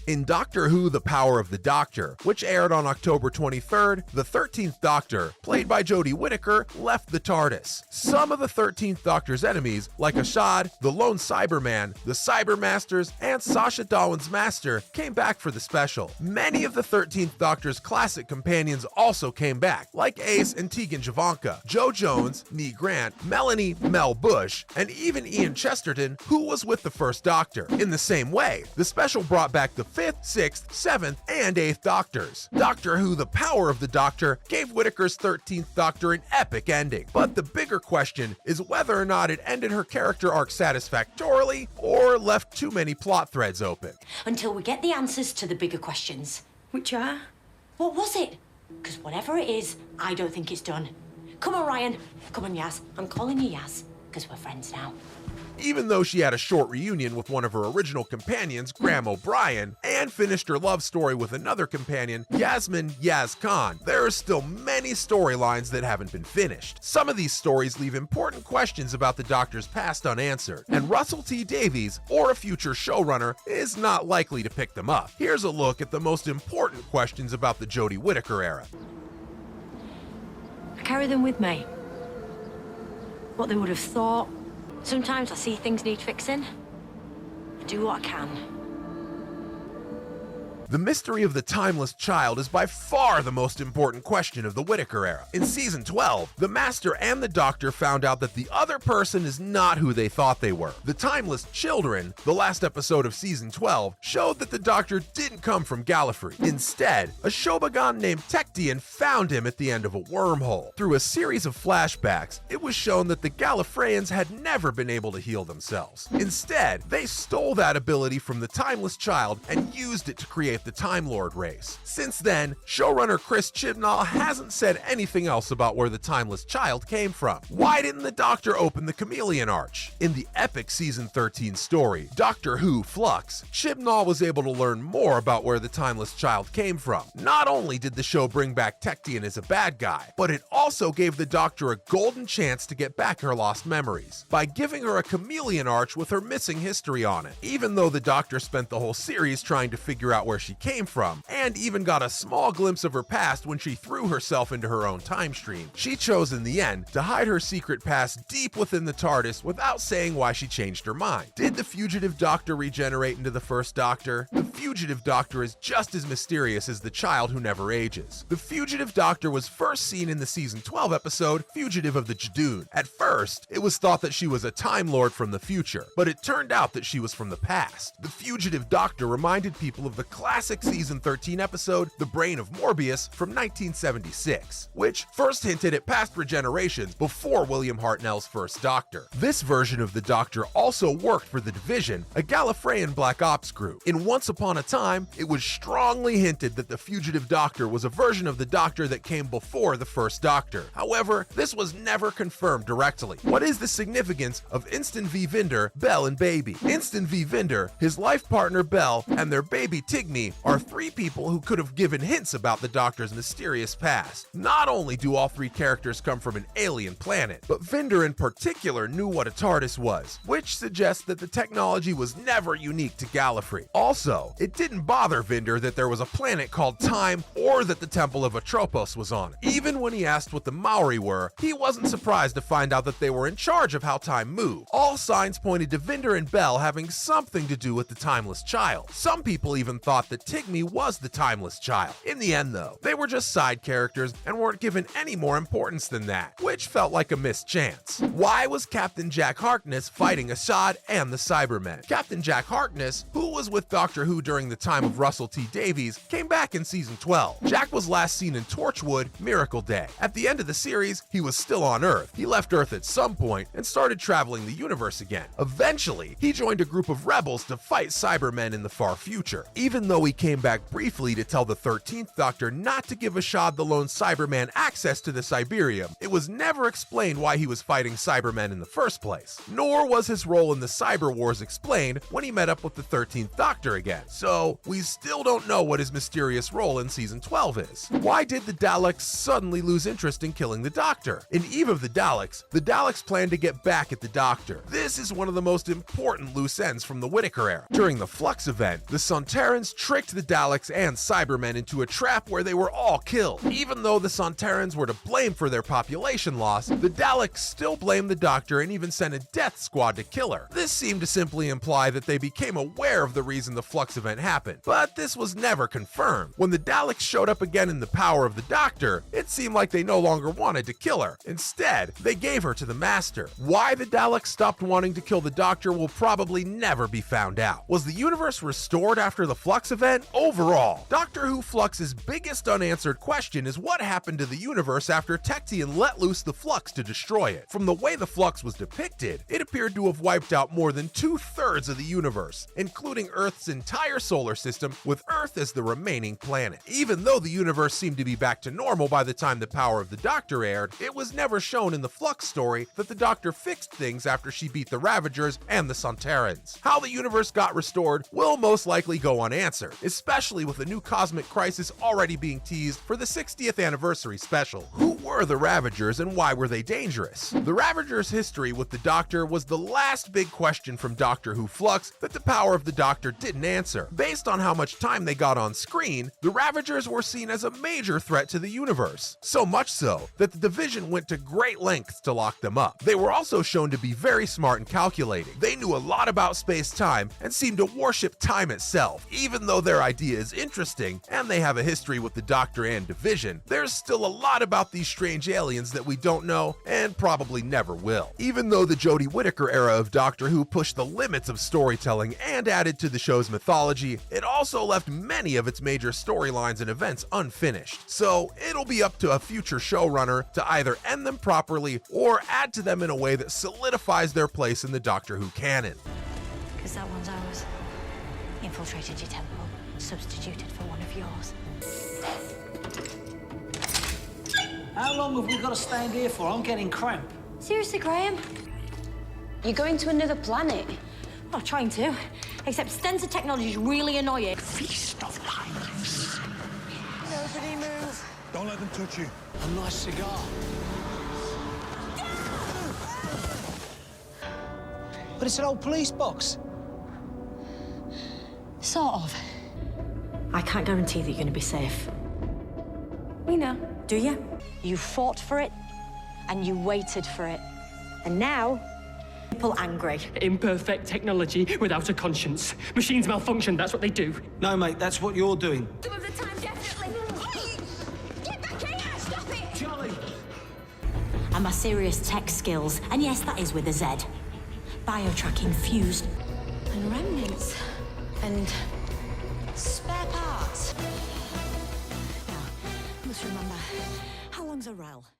In Doctor Who: The Power of the Doctor, which aired on October 23rd, the 13th Doctor, played by Jodie Whittaker, left the TARDIS. Some of the 13th Doctor's enemies, like Ashad, the Lone Cyberman, the Cybermasters, and Sasha Darwin's Master, came back for the special. Many of the 13th Doctor's classic companions also came back, like Ace and Tegan Javanka, Jo Jones, Nee Grant, Melanie Mel Bush, and even Ian Chesterton, who was with the first Doctor. In the same way, the special brought back the 5th, 6th, 7th, and 8th Doctors. Doctor Who: The Power of the Doctor gave Whittaker's 13th Doctor an epic ending, but the bigger question is whether or not it ended her character arc satisfactorily or left too many plot threads open. Until we get the answers to the bigger questions. Which are? What was it? Because whatever it is, I don't think it's done. Come on, Ryan. Come on, Yaz. I'm calling you Yaz, because we're friends now. Even though she had a short reunion with one of her original companions, Graham O'Brien, and finished her love story with another companion, Yasmin Yaz Khan, there are still many storylines that haven't been finished. Some of these stories leave important questions about the Doctor's past unanswered, and Russell T Davies, or a future showrunner, is not likely to pick them up. Here's a look at the most important questions about the Jodie Whittaker era. I carry them with me. What they would have thought. Sometimes I see things need fixing. I do what I can. The mystery of the timeless child is by far the most important question of the Whittaker era. In season 12, the Master and the Doctor found out that the other person is not who they thought they were. The Timeless Children, the last episode of season 12, showed that the Doctor didn't come from Gallifrey. Instead, a Shobogan named Tectean found him at the end of a wormhole. Through a series of flashbacks, it was shown that the Gallifreyans had never been able to heal themselves. Instead, they stole that ability from the Timeless Child and used it to create the Time Lord race. Since then, showrunner Chris Chibnall hasn't said anything else about where the Timeless Child came from. Why didn't the Doctor open the Chameleon Arch? In the epic season 13 story, Doctor Who Flux, Chibnall was able to learn more about where the Timeless Child came from. Not only did the show bring back Tectean as a bad guy, but it also gave the Doctor a golden chance to get back her lost memories by giving her a Chameleon Arch with her missing history on it. Even though the Doctor spent the whole series trying to figure out where she came from, and even got a small glimpse of her past when she threw herself into her own time stream, she chose in the end to hide her secret past deep within the TARDIS without saying why she changed her mind. Did the fugitive Doctor regenerate into the first Doctor? The fugitive Doctor is just as mysterious as the child who never ages. The fugitive Doctor was first seen in the season 12 episode Fugitive of the Judoon. At first, it was thought that she was a Time Lord from the future, but it turned out that she was from the past. The fugitive Doctor reminded people of the classic season 13 episode The Brain of Morbius from 1976, which first hinted at past regenerations before William Hartnell's first Doctor. This version of the Doctor also worked for the Division, a Gallifreyan Black Ops group. In Once Upon a Time, it was strongly hinted that the fugitive Doctor was a version of the Doctor that came before the first Doctor. However, this was never confirmed directly. What is the significance of Inston V. Vinder, Bell, and Baby? Inston V. Vinder, his life partner Bell, and their baby Tigme are three people who could have given hints about the Doctor's mysterious past. Not only do all three characters come from an alien planet, but Vinder in particular knew what a TARDIS was, which suggests that the technology was never unique to Gallifrey. Also, it didn't bother Vinder that there was a planet called Time or that the Temple of Atropos was on it. Even when he asked what the Maori were, he wasn't surprised to find out that they were in charge of how time moved. All signs pointed to Vinder and Bell having something to do with the Timeless Child. Some people even thought that Tigme was the Timeless Child. In the end though, they were just side characters and weren't given any more importance than that, which felt like a missed chance. Why was Captain Jack Harkness fighting Assad and the Cybermen? Captain Jack Harkness, who was with Doctor Who during the time of Russell T Davies, came back in season 12. Jack was last seen in Torchwood, Miracle Day. At the end of the series, he was still on Earth. He left Earth at some point and started traveling the universe again. Eventually, he joined a group of rebels to fight Cybermen in the far future. Even though he came back briefly to tell the 13th Doctor not to give Ashad the lone Cyberman access to the Cyberium, it was never explained why he was fighting Cybermen in the first place. Nor was his role in the Cyber Wars explained when he met up with the 13th Doctor again. So, we still don't know what his mysterious role in season 12 is. Why did the Daleks suddenly lose interest in killing the Doctor? In Eve of the Daleks plan to get back at the Doctor. This is one of the most important loose ends from the Whittaker era. During the Flux event, the Sontarans tricked the Daleks and Cybermen into a trap where they were all killed. Even though the Sontarans were to blame for their population loss, the Daleks still blamed the Doctor and even sent a death squad to kill her. This seemed to simply imply that they became aware of the reason the Flux event happened, but this was never confirmed. When the Daleks showed up again in the power of the Doctor, it seemed like they no longer wanted to kill her. Instead, they gave her to the Master. Why the Daleks stopped wanting to kill the Doctor will probably never be found out. Was the universe restored after the Flux event? Overall, Doctor Who Flux's biggest unanswered question is what happened to the universe after Tecteun let loose the Flux to destroy it. From the way the Flux was depicted, it appeared to have wiped out more than 2/3 of the universe, including Earth's entire solar system, with Earth as the remaining planet. Even though the universe seemed to be back to normal by the time the power of the Doctor aired, it was never shown in the Flux story that the Doctor fixed things after she beat the Ravagers and the Sontarans. How the universe got restored will most likely go unanswered, especially with a new cosmic crisis already being teased for the 60th anniversary special. Who were the Ravagers and why were they dangerous? The Ravagers' history with the Doctor was the last big question from Doctor Who Flux that the power of the Doctor didn't answer. Based on how much time they got on screen, the Ravagers were seen as a major threat to the universe. So much so that the Division went to great lengths to lock them up. They were also shown to be very smart and calculating. They knew a lot about space-time and seemed to worship time itself. Even though their idea is interesting and they have a history with the Doctor and Division, there's still a lot about these strange aliens that we don't know and probably never will. Even though the Jodie Whittaker era of Doctor Who pushed the limits of storytelling and added to the show's mythology, it also left many of its major storylines and events unfinished. So it'll be up to a future showrunner to either end them properly or add to them in a way that solidifies their place in the Doctor Who canon. Because that one's ours. Infiltrated your temple, substituted for one of yours. How long have we got to stand here for? I'm getting cramp. Seriously, Graham? You're going to another planet? Well, trying to. Except Stenza technology is really annoying. Feast of lights. Nobody move. Don't let them touch you. A nice cigar. But it's an old police box. Sort of. I can't guarantee that you're going to be safe. We know. Do you? You fought for it, and you waited for it. And now, people angry. Imperfect technology without a conscience. Machines malfunction, that's what they do. No, mate, that's what you're doing. Some of the time, definitely. Get back here! Stop it! Charlie! And my serious tech skills, and yes, that is with a Z. Biotracking fused. And remnants. And spare parts. Now, must remember, how long's a rel?